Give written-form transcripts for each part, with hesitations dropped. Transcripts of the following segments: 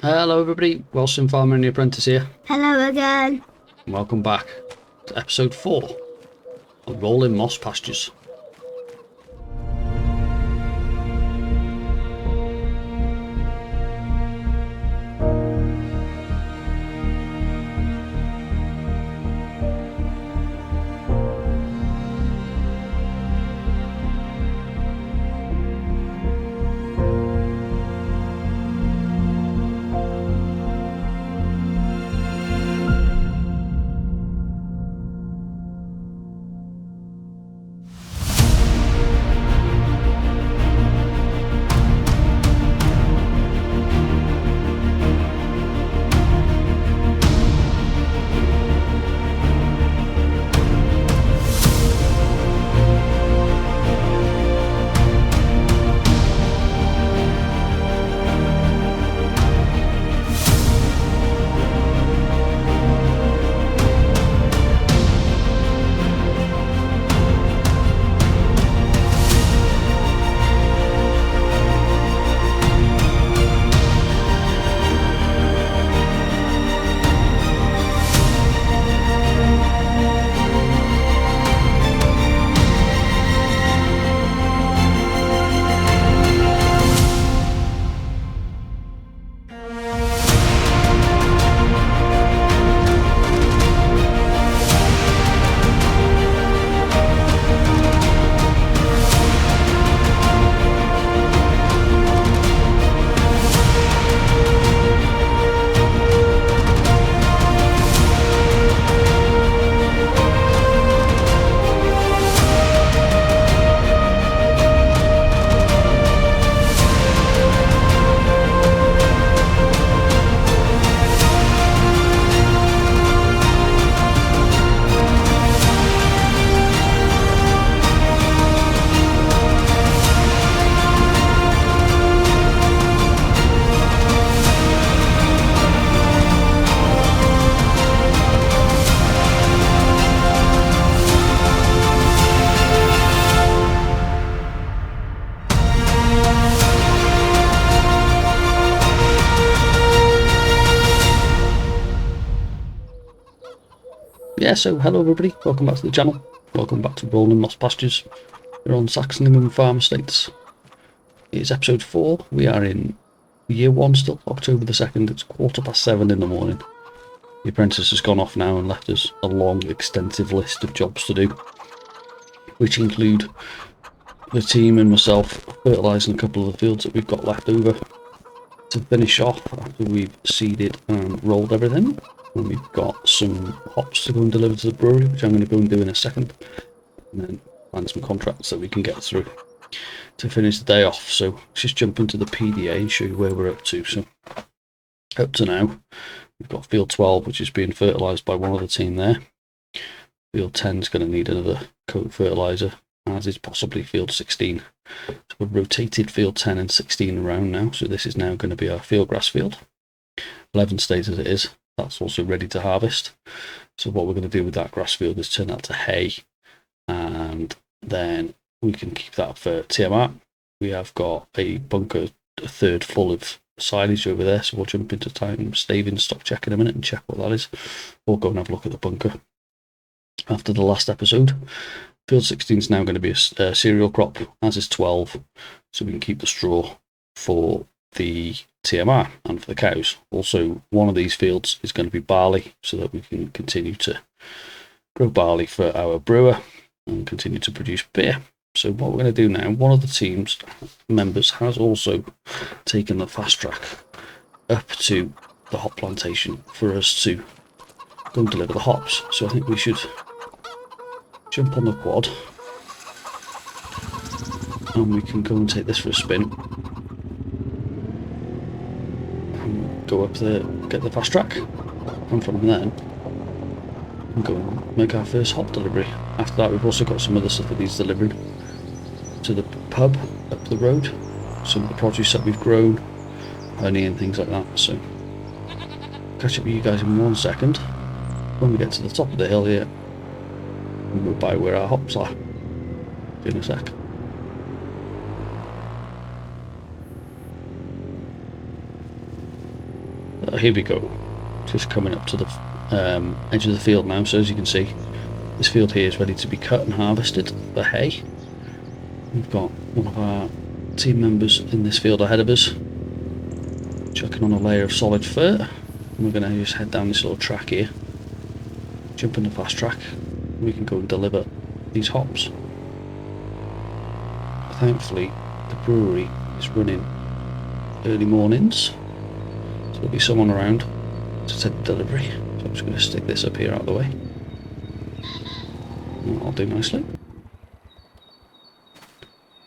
Hello everybody, Welsh Farmer and the Apprentice here. Hello again. Welcome back to episode 4 of Rolling Moss Pastures. So hello everybody, welcome back to the channel. Welcome back to Rolling Moss Pastures. We're on Saxlingham Farm Estates. It's episode 4. We are in year 1 still, October the 2nd. It's 7:15 in the morning. The Apprentice has gone off now and left us a long, extensive list of jobs to do, which include the team and myself fertilising a couple of the fields that we've got left over to finish off after we've seeded and rolled everything. And we've got some hops to go and deliver to the brewery, which I'm going to go and do in a second, and then find some contracts that we can get through to finish the day off. So let's just jump into the PDA and show you where we're up to. So up to now, we've got field 12, which is being fertilised by one of the team there. Field 10 is going to need another coat of fertiliser, as is possibly field 16. So we've rotated field 10 and 16 around now, so this is now going to be our field grass field. 11 stays as it is. That's also ready to harvest. So what we're going to do with that grass field is turn that to hay, and then we can keep that for TMR. We have got a bunker, a third full of silage over there, so we'll jump into time staving stock check in a minute and check what that is. We'll go and have a look at the bunker after the last episode. Field 16 is now going to be a cereal crop, as is 12, so we can keep the straw for the TMR and for the cows. Also, one of these fields is going to be barley, so that we can continue to grow barley for our brewer and continue to produce beer. So what we're going to do now, one of the team's members has also taken the fast track up to the hop plantation for us to go and deliver the hops. So I think we should jump on the quad and we can go and take this for a spin. Go up there, get the fast track, and from then we'll go and make our first hop delivery. After that, we've also got some other stuff that needs delivering to the pub up the road, some of the produce that we've grown, honey and things like that. So catch up with you guys in 1 second when we get to the top of the hill here and we're by where our hops are. In a sec. Here we go. Just coming up to the edge of the field now. So as you can see, this field here is ready to be cut and harvested for hay. We've got one of our team members in this field ahead of us, chucking on a layer of solid fert. And we're going to just head down this little track here, jump in the fast track, and we can go and deliver these hops. Thankfully, the brewery is running early mornings, so there'll be someone around to take the delivery. So I'm just going to stick this up here out of the way. And that'll do nicely.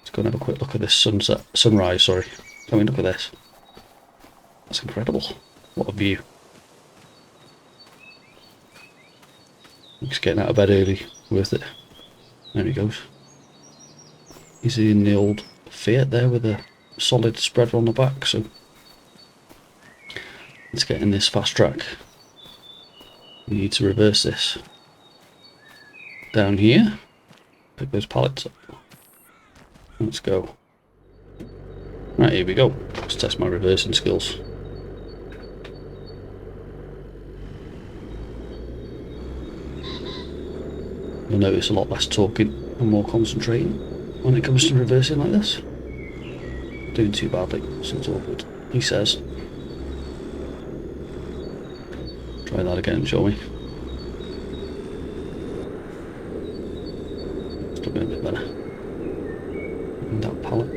Let's go and have a quick look at this sunrise, sorry. I mean, look at this. That's incredible. What a view. Just getting out of bed early, worth it. There he goes. He's in the old Fiat there with a solid spreader on the back, so let's get in this fast track. We need to reverse this. Down here, pick those pallets up. Let's go. Right, here we go. Let's test my reversing skills. You'll notice a lot less talking and more concentrating when it comes to reversing like this. Doing too badly, so it's all good, he says. Try that again, shall we? It's looking a bit better. And that pallet.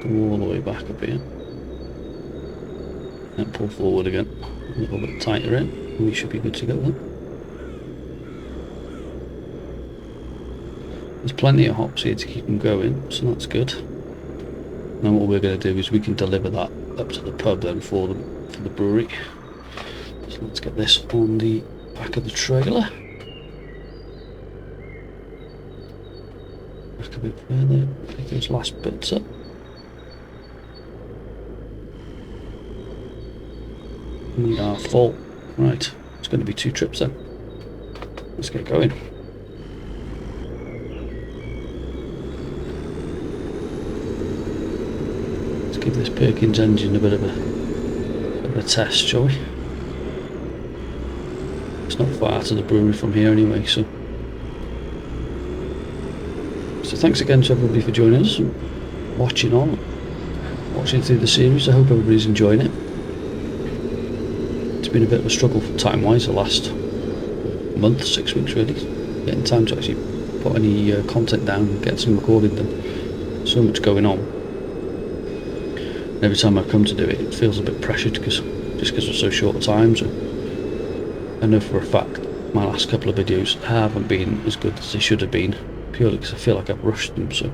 Go all the way back up here. And pull forward again. A little bit tighter in, and we should be good to go then. There's plenty of hops here to keep them going, so that's good. Now what we're going to do is we can deliver that up to the pub then for the brewery. So let's get this on the back of the trailer. Back a bit further, pick those last bits up. We are full. Right, it's going to be 2 trips then. Let's get going. Let's give this Perkins engine a bit of a test, shall we? It's not far to the brewery from here anyway, so thanks again to everybody for joining us and watching through the series. I hope everybody's enjoying it. It's been a bit of a struggle time-wise the last month, 6 weeks really, getting time to actually put any content down and get some recording done. So much going on. And every time I come to do it, it feels a bit pressured because we're so short of time. So I know for a fact my last couple of videos haven't been as good as they should have been, purely because I feel like I've rushed them. So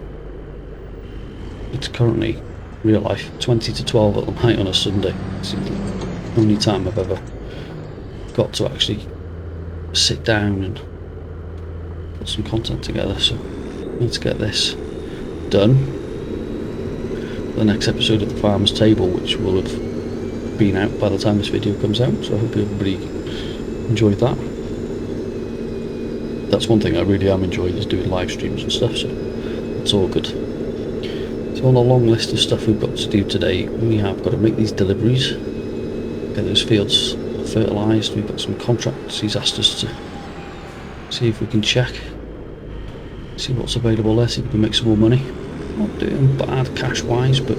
it's currently real life 20 to 12 at night on a Sunday. It's the only time I've ever got to actually sit down and put some content together. So let's get this done. The next episode of the Farmer's Table, which will have been out by the time this video comes out, so I hope everybody enjoyed that. That's one thing I really am enjoying, is doing live streams and stuff, so it's all good. So on a long list of stuff we've got to do today, we have got to make these deliveries, get those fields fertilised. We've got some contracts he's asked us to see if we can check, see what's available there, see if we can make some more money. Not doing bad cash wise, but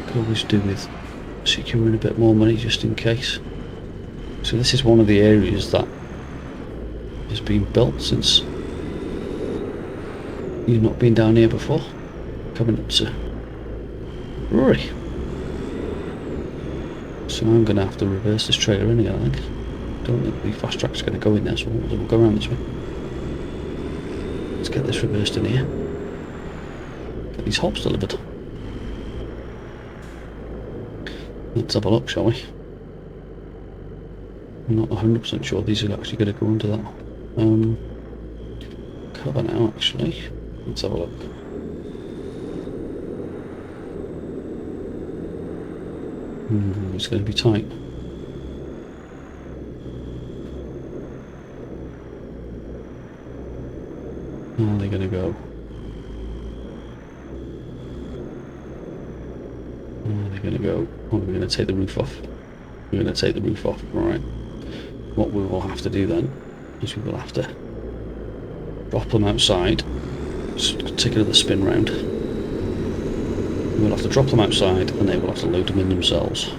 could always do with securing a bit more money just in case. So this is one of the areas that has been built since you've not been down here before, coming up to the brewery. So I'm going to have to reverse this trailer in again, I think. Don't think the fast track's going to go in there, so we'll go around this way. Let's get this reversed in here. Get these hops delivered. Let's have a look, shall we? I'm not 100% sure these are actually going to go into that cover now, actually. Let's have a look. It's going to be tight. How are they going to go? we're going to go, oh, we're going to take the roof off. We're going to take the roof off, right. What we will have to do then is we will have to drop them outside. Just take another spin round. We'll have to drop them outside and they will have to load them in themselves.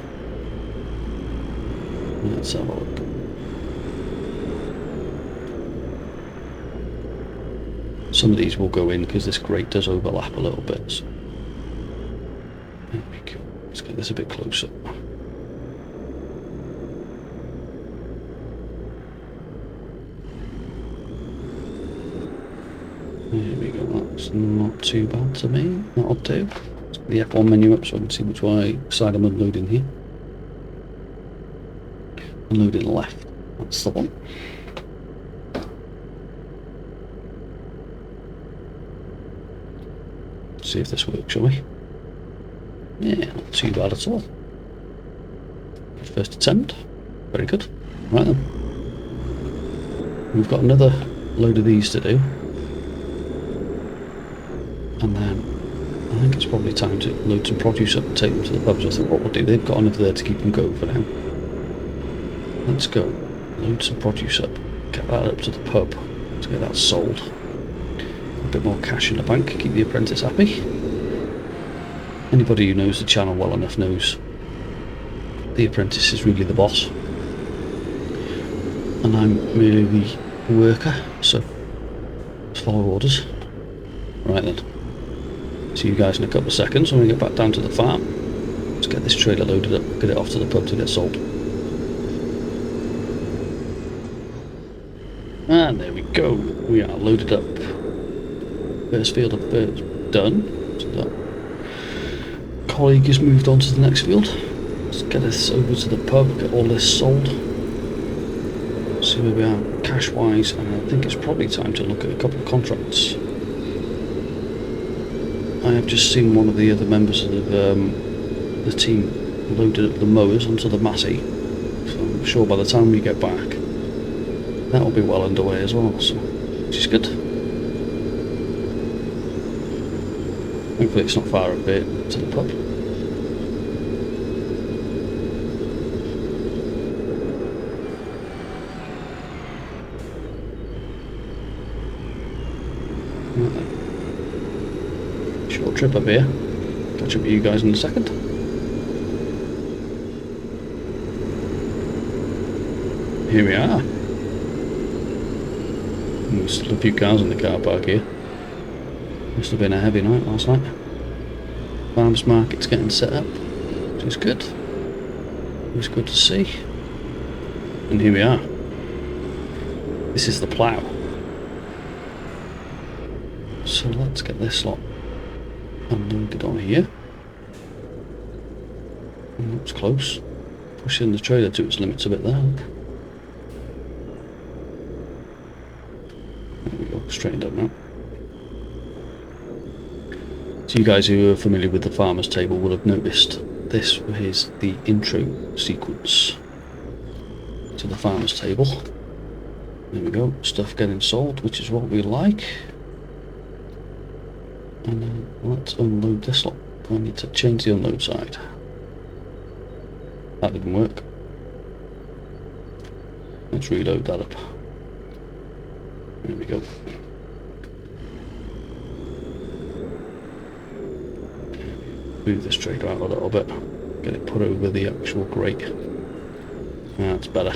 Let's have a look. Some of these will go in because this grate does overlap a little bit. So. There we go. Let's get this a bit closer. There we go, that's not too bad to me. That'll do. Let's get the F1 menu up so I can see which side I'm unloading here. Unloading left, that's the one. See if this works, shall we? Yeah, not too bad at all. First attempt, very good. Right then. We've got another load of these to do. And then I think it's probably time to load some produce up and take them to the pubs. I think what we'll do, they've got enough there to keep them going for now. Let's go, load some produce up, get that up to the pub, to get that sold. A bit more cash in the bank, keep the apprentice happy. Anybody who knows the channel well enough knows the apprentice is really the boss. And I'm merely the worker, so just follow orders. Right then. See you guys in a couple of seconds when we get back down to the farm. Let's get this trailer loaded up, get it off to the pub to get sold. And there we go, we are loaded up. First field of birds done. So that colleague has moved on to the next field. Let's get this over to the pub, get all this sold. See where we are cash wise, and I think it's probably time to look at a couple of contracts. I have just seen one of the other members of the team loaded up the mowers onto the Massey, so I'm sure by the time we get back that'll be well underway as well, so, which is good. Hopefully it's not far a bit to the pub. Right then. Short trip up here. Catch up with you guys in a second. Here we are. There's still a few cars in the car park here. Must have been a heavy night last night. Farmers market's getting set up, which is good. It was good to see. And here we are. This is the plough. So let's get this lot unloaded on here. And that's close. Pushing the trailer to its limits a bit there. There we go, straightened up now. So you guys who are familiar with the farmer's table will have noticed this is the intro sequence to the farmer's table. There we go, stuff getting sold, which is what we like. And let's unload this lot. I need to change the unload side. That didn't work. Let's reload that up. There we go. Move this trailer out a little bit. Get it put over the actual grate. That's better.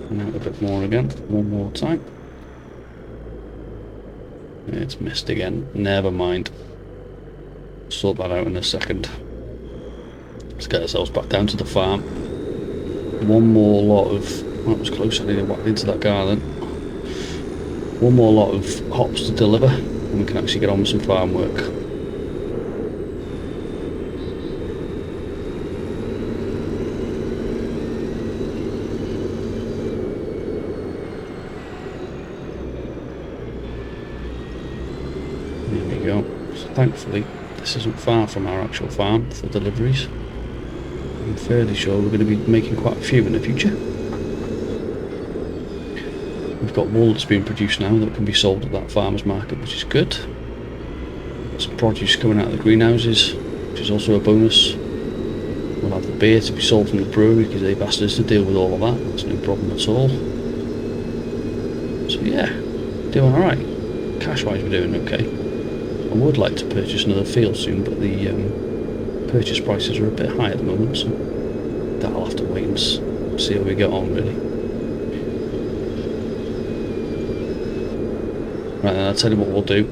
And out a bit more again. One more time. It's missed again. Never mind. Sort that out in a second. Let's get ourselves back down to the farm. One more lot of... That was close, I nearly whacked into that car then. One more lot of hops to deliver, and we can actually get on with some farm work. There we go. So thankfully, this isn't far from our actual farm for deliveries. I'm fairly sure we're going to be making quite a few in the future. We've got wool that's being produced now that can be sold at that farmer's market, which is good. some produce coming out of the greenhouses, which is also a bonus. We'll have the beer to be sold from the brewery because they've asked us to deal with all of that. That's no problem at all. So yeah, doing alright. Cash wise we're doing okay. I would like to purchase another field soon, but the purchase prices are a bit high at the moment, so that'll have to wait and see how we get on really. Right then, I'll tell you what we'll do.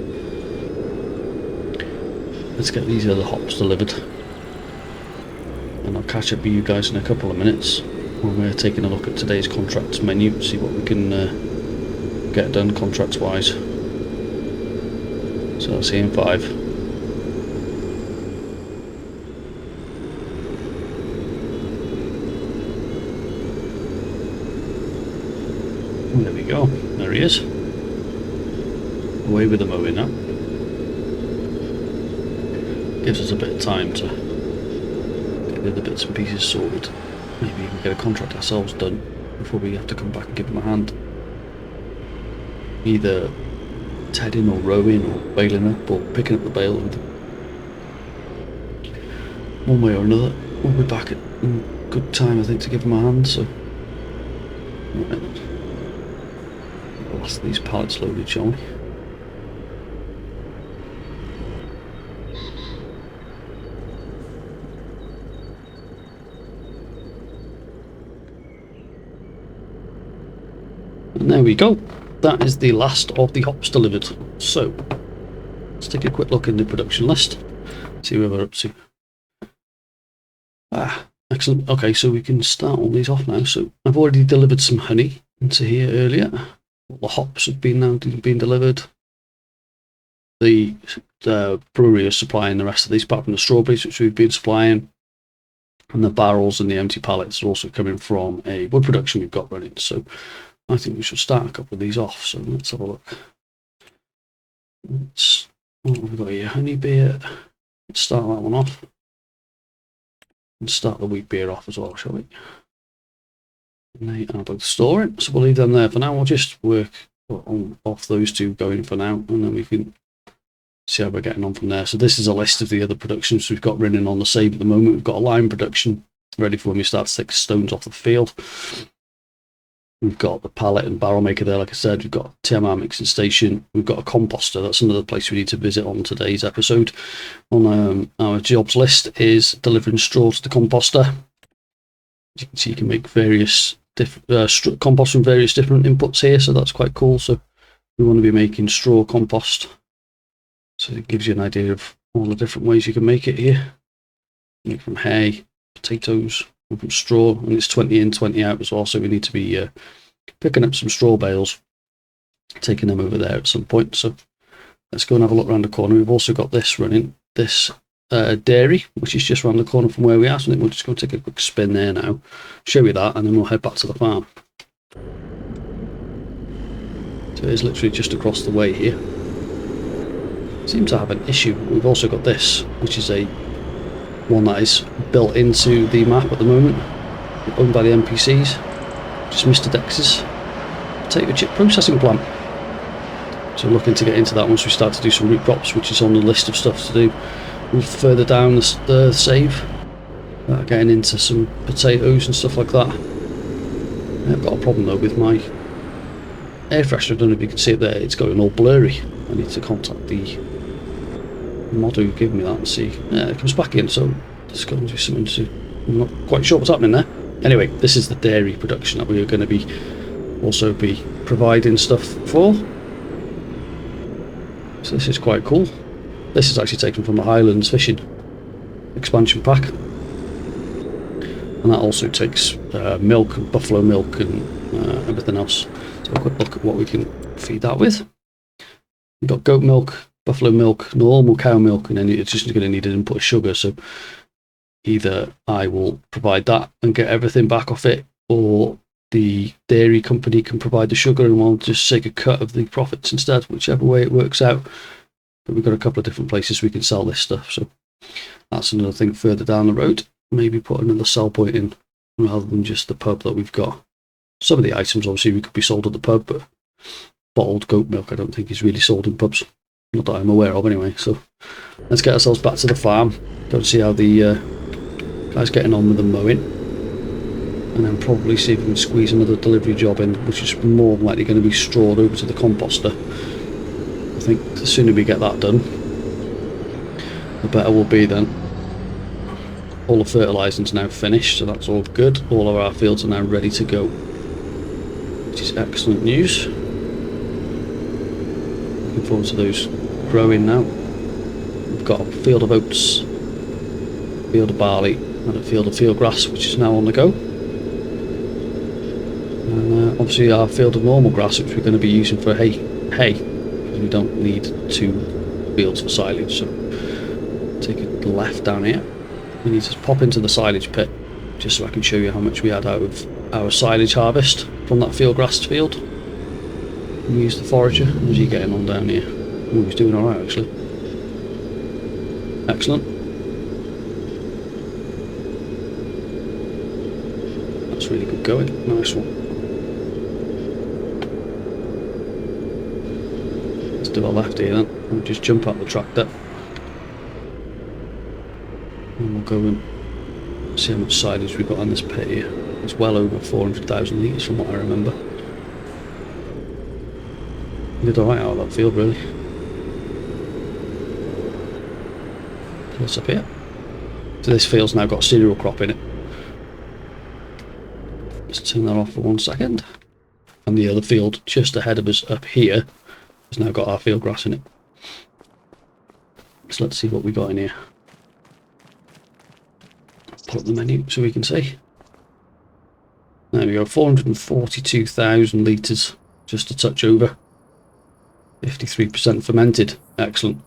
Let's get these other hops delivered. And I'll catch up with you guys in a couple of minutes when we're taking a look at today's contracts menu, see what we can get done contracts wise. So I'll see you in 5. And there we go, there he is. Away with the mowing now. Gives us a bit of time to get the bits and pieces sorted. Maybe even get a contract ourselves done before we have to come back and give them a hand. Either tedding or rowing or bailing up or picking up the bale. One way or another, we'll be back in good time, I think, to give them a hand. So, right. Last of these pallets loaded, shall we? And there we go. That is the last of the hops delivered. So, let's take a quick look in the production list. See where we're up to. Excellent. Okay, so we can start all these off now. So, I've already delivered some honey into here earlier. All the hops have been delivered. The brewery is supplying the rest of these, apart from the strawberries, which we've been supplying. And the barrels and the empty pallets are also coming from a wood production we've got running. So, I think we should start a couple of these off, so let's have a look. What have we got here? Honey beer. Let's start that one off. And start the wheat beer off as well, shall we? And they are both storing, so we'll leave them there for now. We'll just work off those two going for now, and then we can see how we're getting on from there. So this is a list of the other productions we've got running on the same at the moment. We've got a lime production ready for when we start to take stones off the field. We've got the pallet and barrel maker there, like I said. We've got a TMR mixing station. We've got a composter. That's another place we need to visit on today's episode. On our jobs list is delivering straw to the composter. As you can see, you can make various compost from various different inputs here, so that's quite cool. So we want to be making straw compost. So it gives you an idea of all the different ways you can make it here. Make from hay, potatoes, from straw, and it's 20 in, 20 out as well, so we need to be picking up some straw bales, taking them over there at some point. So let's go and have a look around the corner. We've also got this running, this dairy, which is just around the corner from where we are, so I think we'll just go take a quick spin there now, show you that, and then we'll head back to the farm. So it is literally just across the way here. Seem to have an issue. We've also got this, which is one that is built into the map at the moment, owned by the NPCs, just Mr. Dex's potato chip processing plant. So we're looking to get into that once we start to do some root crops, which is on the list of stuff to do. Move further down the save, getting into some potatoes and stuff like that. I've got a problem though with my air freshener. I don't know if you can see it there, it's going all blurry. I need to contact the mod who gave me that and see. Yeah, it comes back in, so let's go and do something to. I'm not quite sure what's happening there. Anyway, this is the dairy production that we are going to be providing stuff for. So this is quite cool. This is actually taken from the Highlands Fishing expansion pack, and that also takes milk and buffalo milk and everything else. So a quick look at what we can feed that with. We've got goat milk, buffalo milk, normal cow milk, and then it's just going to need an input of sugar. So either I will provide that and get everything back off it, or the dairy company can provide the sugar and we'll just take a cut of the profits instead, whichever way it works out. But we've got a couple of different places we can sell this stuff, so that's another thing further down the road. Maybe put another sell point in rather than just the pub that we've got. Some of the items obviously we could be sold at the pub, but bottled goat milk I don't think is really sold in pubs. not that I'm aware of anyway. So let's get ourselves back to the farm, go to see how the guys getting on with the mowing, and then probably see if we can squeeze another delivery job in, which is more than likely going to be strawed over to the composter. I think the sooner we get that done, the better we'll be then. All the fertilising's now finished, so that's all good. All of our fields are now ready to go, which is excellent news. Looking forward to those growing now. We've got a field of oats, a field of barley, and a field of field grass, which is now on the go. And obviously our field of normal grass, which we're going to be using for hay, because we don't need 2 fields for silage. So take a left down here. We need to pop into the silage pit, just so I can show you how much we had out of our silage harvest from that field grass field. We use the forager. How's he getting on down here? Oh, he's doing alright actually. Excellent. That's really good going. Nice one. Let's do our left here then. We'll just jump out the tractor. And we'll go and see how much silage we've got on this pit here. It's well over 400,000 litres from what I remember. We did alright out of that field really. What's up here? So this field's now got cereal crop in it. Let's turn that off for 1 second. And the other field just ahead of us up here has now got our field grass in it. So let's see what we got in here. Pull up the menu so we can see. There we go, 442,000 litres, just a touch over. 53% fermented, excellent.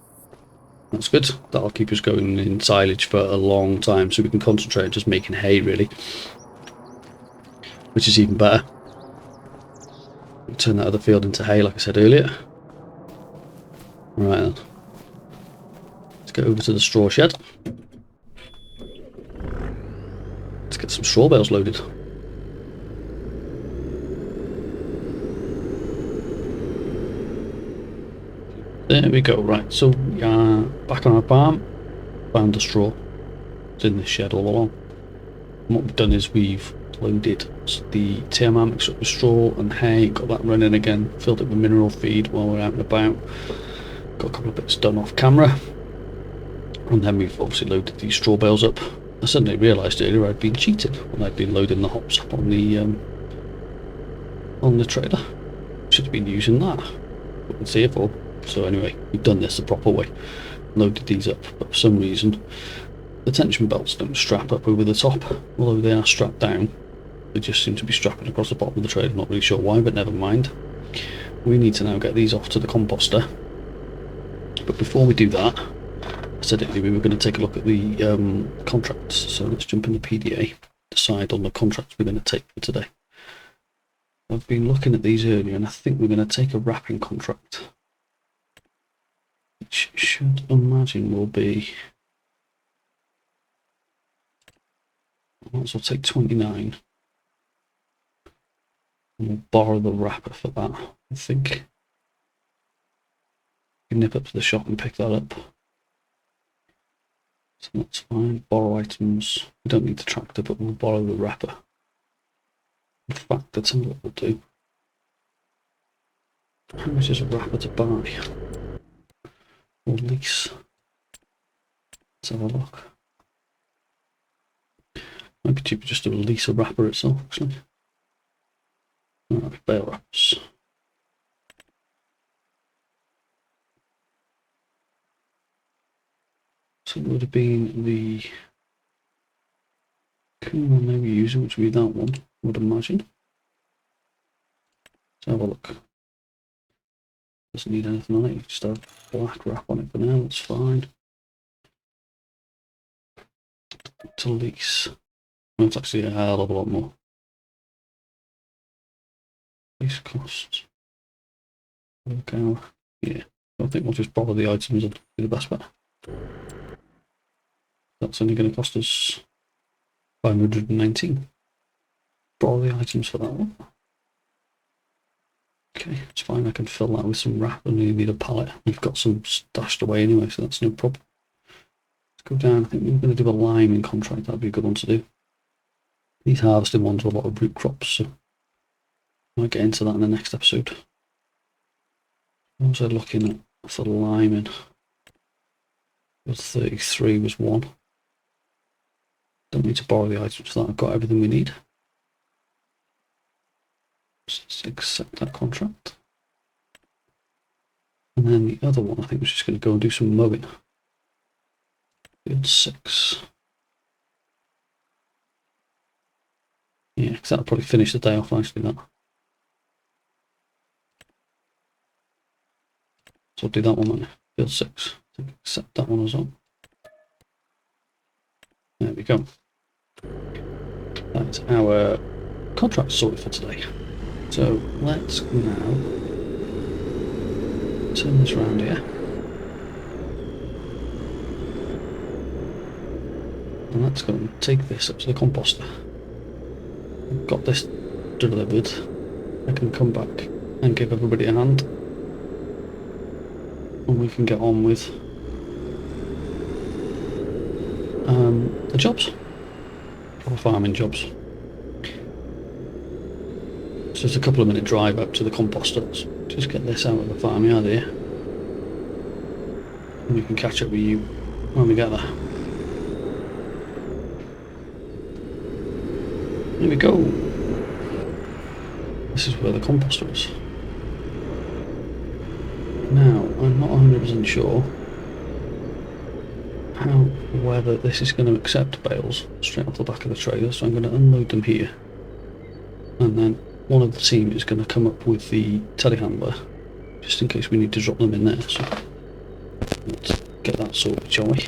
That's good, that'll keep us going in silage for a long time, so we can concentrate on just making hay really. Which is even better. We'll turn that other field into hay like I said earlier. Right then. Let's get over to the straw shed. Let's get some straw bales loaded. There we go, right, so we are back on our farm. Found the straw. It's in this shed all along. And what we've done is we've loaded the TMR mixed up with straw and hay, got that running again, filled it with mineral feed while we're out and about. Got a couple of bits done off camera. And then we've obviously loaded these straw bales up. I suddenly realised earlier I'd been cheated when I'd been loading the hops up on the trailer. Should have been using that. Wouldn't see it for. So anyway, we've done this the proper way. Loaded these up, but for some reason the tension belts don't strap up over the top, although they are strapped down. They just seem to be strapping across the bottom of the trailer. Not really sure why, but never mind. We need to now get these off to the composter. But before we do that, I said earlier we were going to take a look at the contracts, so let's jump in the PDA, decide on the contracts we're going to take for today. I've been looking at these earlier and I think we're going to take a wrapping contract, which should imagine will be, I might as well take 29 and we'll borrow the wrapper for that. I think we can nip up to the shop and pick that up. So that's fine. Borrow items. We don't need the tractor, but we'll borrow the wrapper. In fact, that's what we'll do. How much is a wrapper to buy? Or lease? Let's have a look. Might be cheaper just to lease a wrapper itself, actually. Alright, bale wrappers. So it would have been the one they were using, which would be that one, I would imagine. Let's have a look. Doesn't need anything on it, you just have black wrap on it for now, that's fine. To lease. Well, it's actually a hell of a lot more. Lease costs. Okay, yeah. I think we'll just borrow the items and do the best bet. That's only going to cost us 519. Borrow the items for that one. Okay, it's fine. I can fill that with some wrap, and we need a pallet. We've got some stashed away anyway, so that's no problem. Let's go down. I think we're going to do a liming contract. That'd be a good one to do. These harvesting ones are a lot of root crops, so I might get into that in the next episode. What was I looking at for liming? 33 was one. Don't need to borrow the items for that. I've got everything we need. Just accept that contract. And then the other one, I think, was just going to go and do some mowing. Field 6. Yeah, because that'll probably finish the day off nicely, that. So I'll do that one then. Field 6. Accept that one as well. There we go. That's our contract sorted for today. So let's now turn this around here. And let's go and take this up to the composter. I've got this delivered. I can come back and give everybody a hand. And we can get on with the jobs. Or farming jobs. So it's a couple of minute drive up to the composter. So just get this out of the farmyard here. And we can catch up with you when we get there. Here we go. This is where the composter is. Now, I'm not 100% sure whether this is going to accept bales straight off the back of the trailer, so I'm going to unload them here. And then one of the team is going to come up with the telehandler, just in case we need to drop them in there. So let's get that sorted, shall we?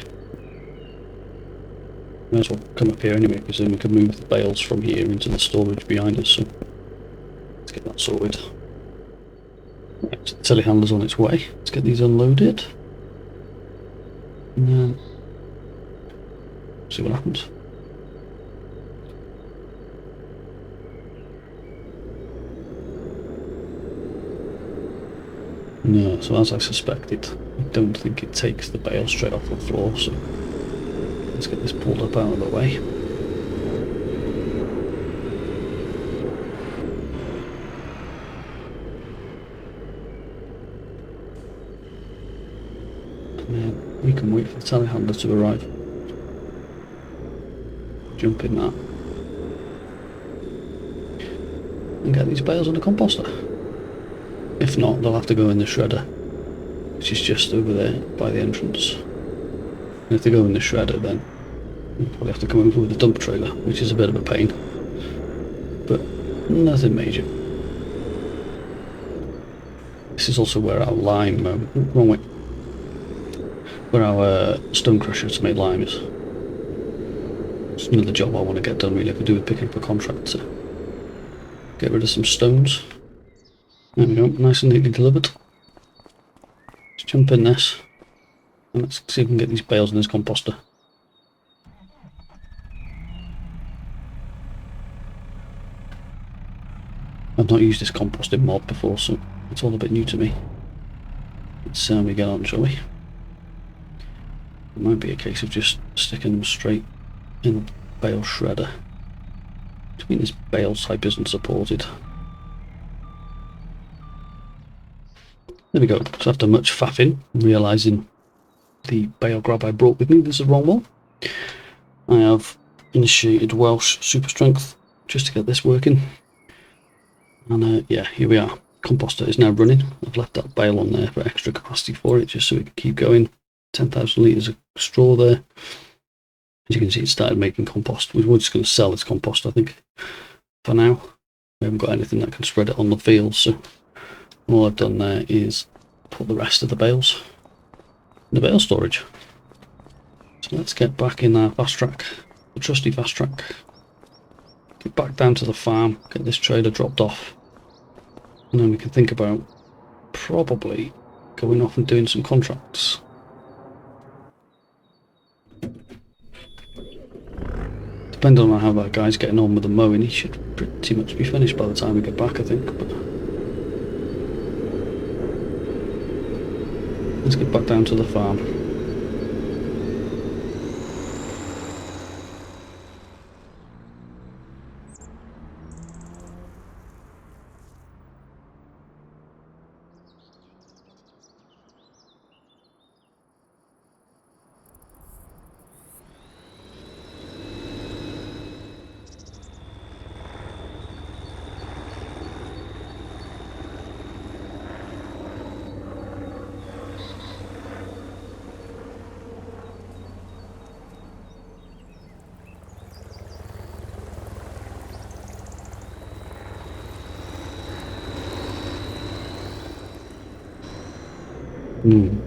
May as well come up here anyway, because then we can move the bales from here into the storage behind us. So let's get that sorted. Right, so the telehandler's on its way. Let's get these unloaded. And then see what happens. No, so as I suspected, I don't think it takes the bale straight off the floor, so let's get this pulled up out of the way. And then we can wait for the telehandler to arrive. Jump in that. And get these bales on the composter. If not, they'll have to go in the shredder, which is just over there by the entrance. And if they go in the shredder, then we'll probably have to come over with the dump trailer, which is a bit of a pain. But nothing major. This is also where our lime, wrong way, where our stone crusher to make lime is. It's another job I want to get done, really. I could do with picking up a contract to get rid of some stones. There we go, nice and neatly delivered. Let's jump in this, and let's see if we can get these bales in this composter. I've not used this composting mod before, so it's all a bit new to me. Let's see how we get on, shall we? It might be a case of just sticking them straight in the bale shredder. I mean, this bale type isn't supported. There we go. So after much faffing, realising the bale grab I brought with me was the wrong one, I have initiated Welsh super strength just to get this working. And yeah, here we are. Composter is now running. I've left that bale on there for extra capacity for it, just so it can keep going. 10,000 litres of straw there. As you can see, it started making compost. We're just going to sell this compost, I think, for now. We haven't got anything that can spread it on the field, so all I've done there is put the rest of the bales in the bale storage. So let's get back in our fast track, the trusty fast track. Get back down to the farm, get this trailer dropped off, and then we can think about probably going off and doing some contracts. Depending on how that guy's getting on with the mowing, he should pretty much be finished by the time we get back, I think. But let's get back down to the farm.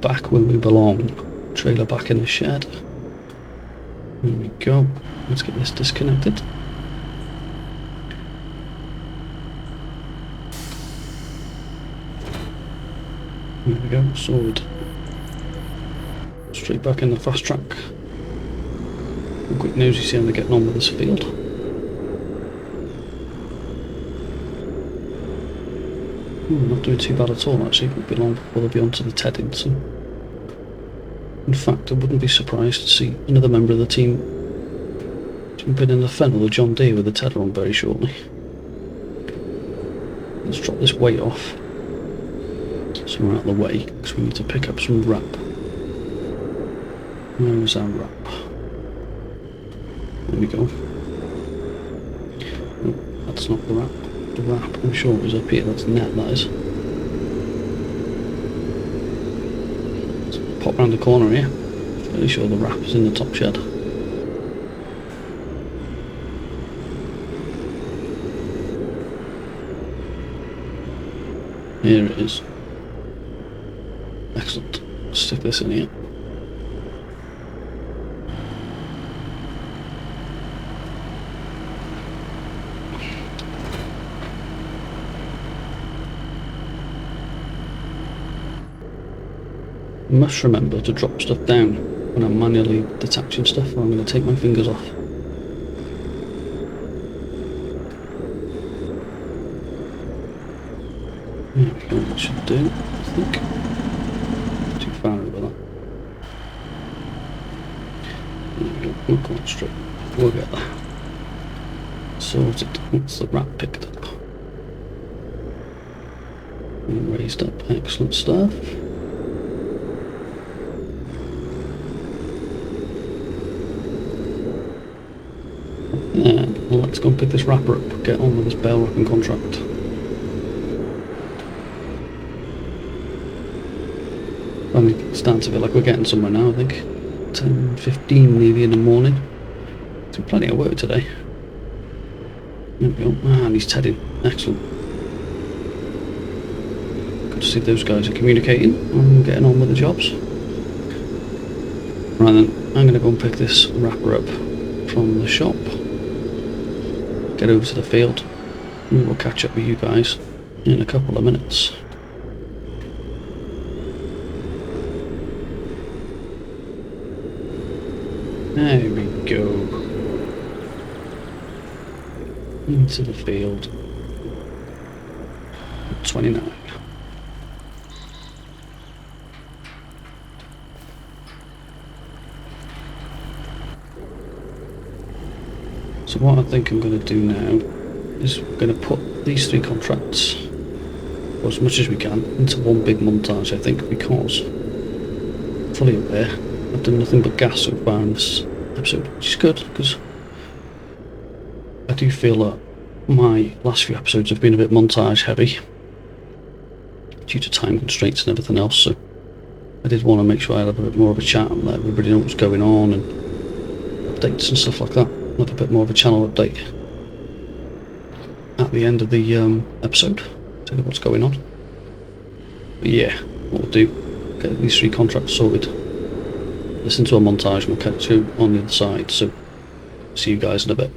Back where we belong. Trailer back in the shed. There we go. Let's get this disconnected. There we go, sorted. Straight back in the fast track. A quick nosy, see how they're getting on with this field. Not doing too bad at all actually, it won't be long before they'll be onto the tedding. So, in fact, I wouldn't be surprised to see another member of the team jump in the fennel, the John Deere with the tedder on very shortly. Let's drop this weight off so we're out of the way, because we need to pick up some wrap. Where's our wrap? There we go. Oh, that's not the wrap. The wrap, I'm sure it was up here, that's net, that is. Let's pop round the corner here. Fairly sure the wrap is in the top shed. Here it is. Excellent. Stick this in here. I must remember to drop stuff down when I'm manually detaching stuff, or I'm going to take my fingers off. There we go, that should do, I think. Too far over that. There we go, we'll go straight. We'll get that. Sorted. What's the wrap picked up? And raised up, excellent stuff. Well, let's go and pick this wrapper up, get on with this bale wrapping contract. I mean, it's starting to feel like we're getting somewhere now, I think. 10:15 nearly in the morning. It's plenty of work today. There we go. And he's tedding. Excellent. Good to see those guys are communicating and getting on with the jobs. Right then, I'm going to go and pick this wrapper up from the shop. Get over to the field, and we'll catch up with you guys in a couple of minutes. There we go. Into the field. 29. So what I think I'm going to do now is we're going to put these three contracts, or as much as we can, into one big montage, I think, because fully aware I've done nothing but gas so far in this episode, which is good, because I do feel that my last few episodes have been a bit montage heavy due to time constraints and everything else, so I did want to make sure I had a bit more of a chat and let everybody know what's going on and updates and stuff like that. Have a bit more of a channel update at the end of the episode, tell you what's going on. But yeah, what we'll do, get these three contracts sorted, listen to a montage and we'll catch you on the other side, so see you guys in a bit.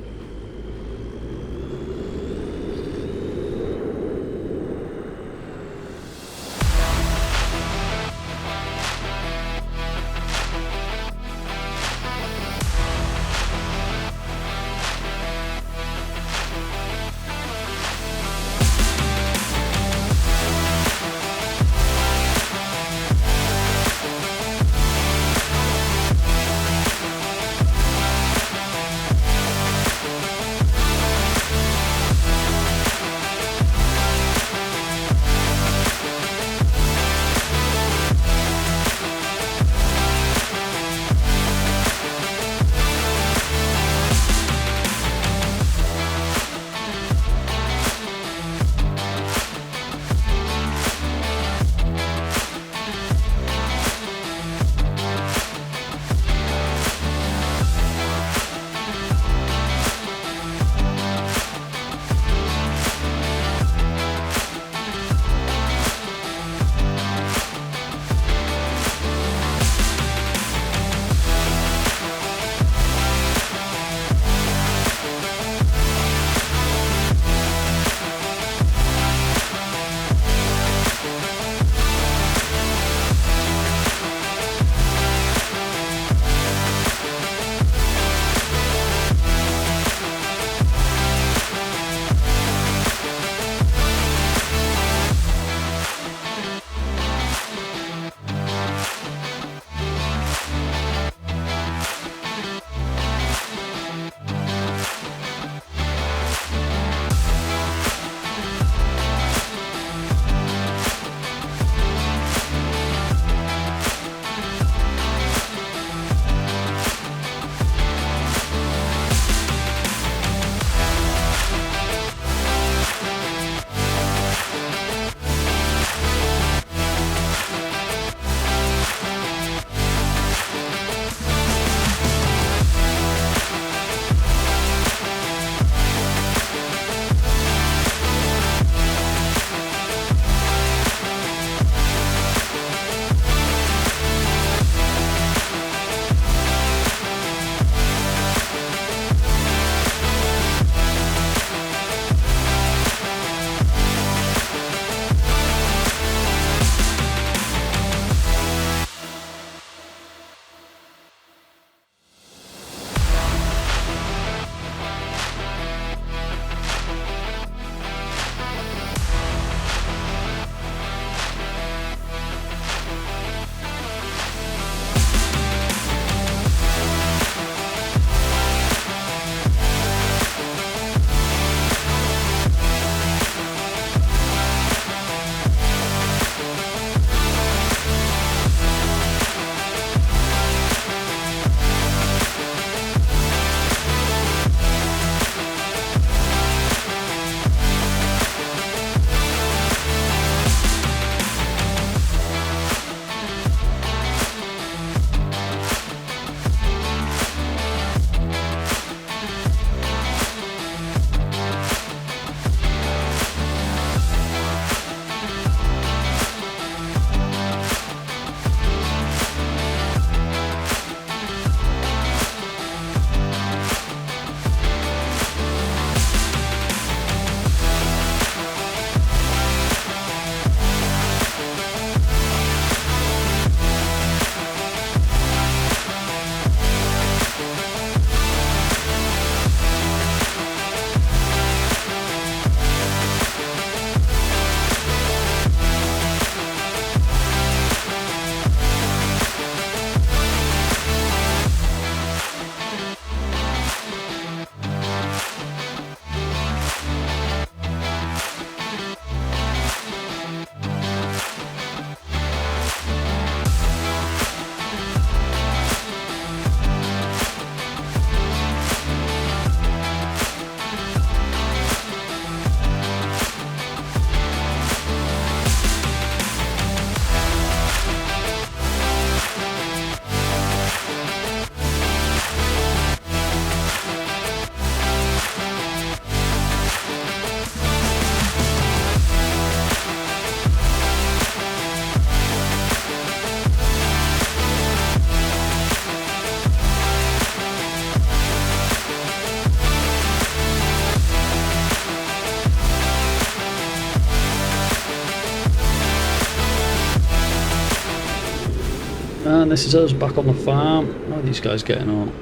And this is us back on the farm. How are these guys getting on?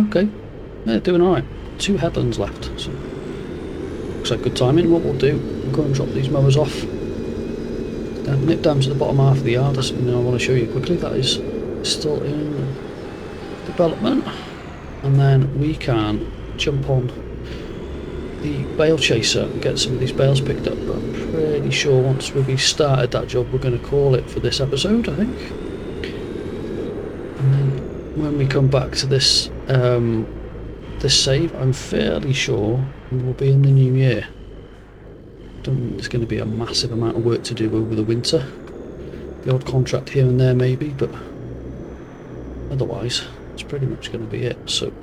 Okay. They're doing alright. 2 headlands left. So looks like good timing. What we'll do, we'll go and drop these mowers off. Nip down to the bottom half of the yard. That's something I want to show you quickly. That is still in development. And then we can jump on the bale chaser and get some of these bales picked up. But I'm pretty sure once we've started that job, we're going to call it for this episode, I think. And then when we come back to this this save, I'm fairly sure we will be in the new year. Don't think there's going to be a massive amount of work to do over the winter. The odd contract here and there maybe, but otherwise it's pretty much going to be it. So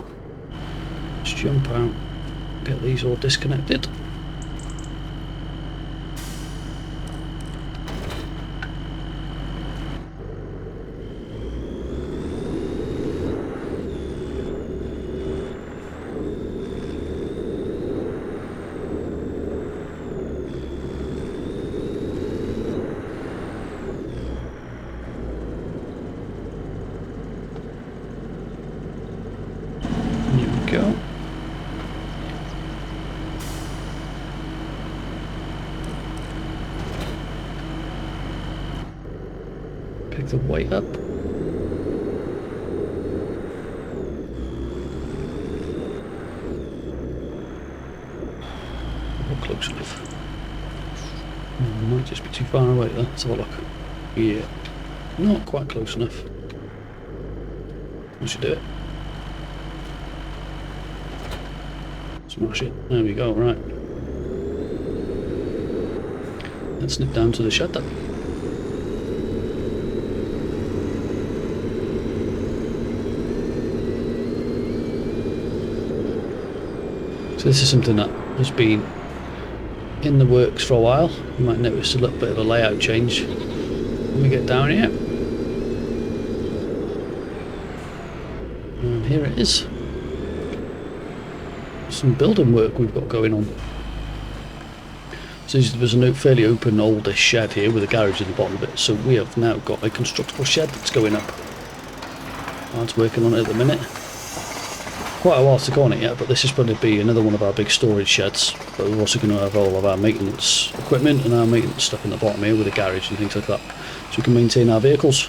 let's jump out, get these all disconnected. Go. Pick the weight up. Not close enough. Might just be too far away there. Let's have a look. Yeah, not quite close enough. We should do it. Smash it. There we go, right. Let's nip down to the shed then. So this is something that has been in the works for a while. You might notice a little bit of a layout change when we get down here. And here it is. Some building work we've got going on. So there's a fairly open oldish shed here with a garage in the bottom of it, so we have now got a constructible shed that's going up. Lads working on it at the minute. Quite a while to go on it yet, but this is going to be another one of our big storage sheds, but we're also going to have all of our maintenance equipment and our maintenance stuff in the bottom here with a garage and things like that, so we can maintain our vehicles.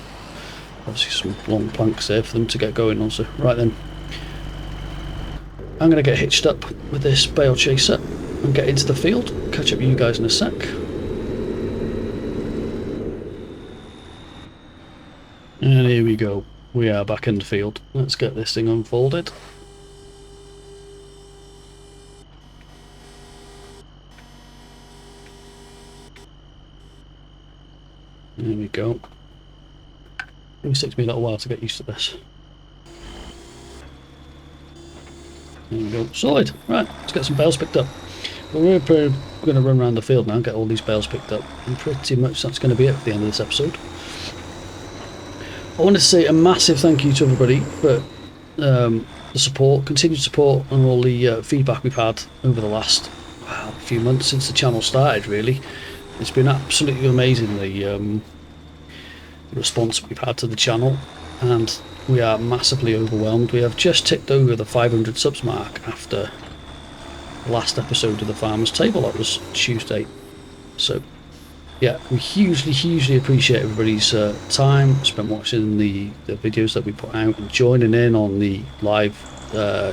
Obviously some long planks there for them to get going also. Right then, I'm going to get hitched up with this bale chaser and get into the field. Catch up with you guys in a sec. And here we go. We are back in the field. Let's get this thing unfolded. There we go. It takes me a little while to get used to this. There we go, solid. Right, let's get some bales picked up. We're going to run around the field now and get all these bales picked up, and pretty much that's going to be it for the end of this episode. I want to say a massive thank you to everybody for the support, continued support, and all the feedback we've had over the last few months since the channel started. Really, it's been absolutely amazing, the response we've had to the channel, and we are massively overwhelmed. We have just ticked over the 500 subs mark after the last episode of the Farmer's Table. That was Tuesday. So yeah, we hugely appreciate everybody's time spent watching the videos that we put out and joining in on the live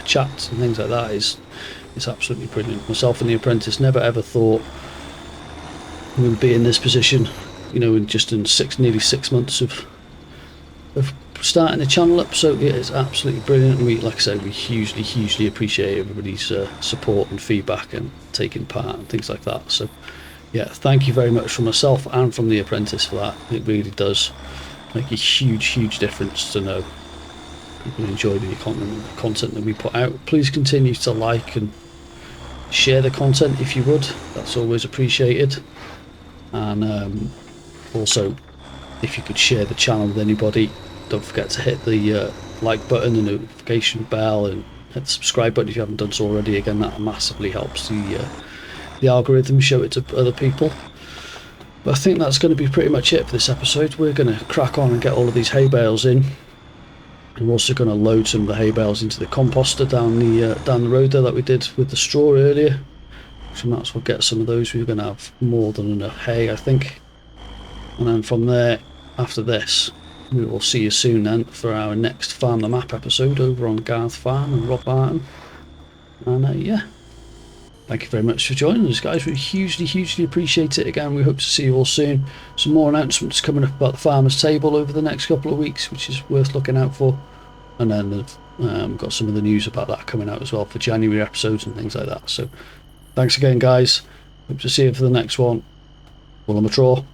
chats and things like that. It's absolutely brilliant. Myself and the Apprentice never ever thought we would be in this position, you know, in nearly 6 months of starting the channel up. So yeah, it's absolutely brilliant. We, like I said, we hugely appreciate everybody's support and feedback and taking part and things like that. So yeah, thank you very much from myself and from the Apprentice for that. It really does make a huge difference to know people enjoy the content that we put out. Please continue to like and share the content if you would. That's always appreciated. And also, if you could share the channel with anybody, don't forget to hit the like button, the notification bell, and hit the subscribe button if you haven't done so already. Again, that massively helps the algorithm show it to other people. But I think that's going to be pretty much it for this episode. We're going to crack on and get all of these hay bales in. I'm also going to load some of the hay bales into the composter down the road there that we did with the straw earlier. So might as well get some of those. We're going to have more than enough hay, I think. And then from there, after this, we will see you soon then for our next Farm the Map episode over on Garth Farm and Rob Martin. And yeah, thank you very much for joining us, guys. We hugely appreciate it. Again, we hope to see you all soon. Some more announcements coming up about the Farmer's Table over the next couple of weeks, which is worth looking out for. And then we've got some of the news about that coming out as well for January episodes and things like that. So thanks again, guys. Hope to see you for the next one. Hwyl am y tro.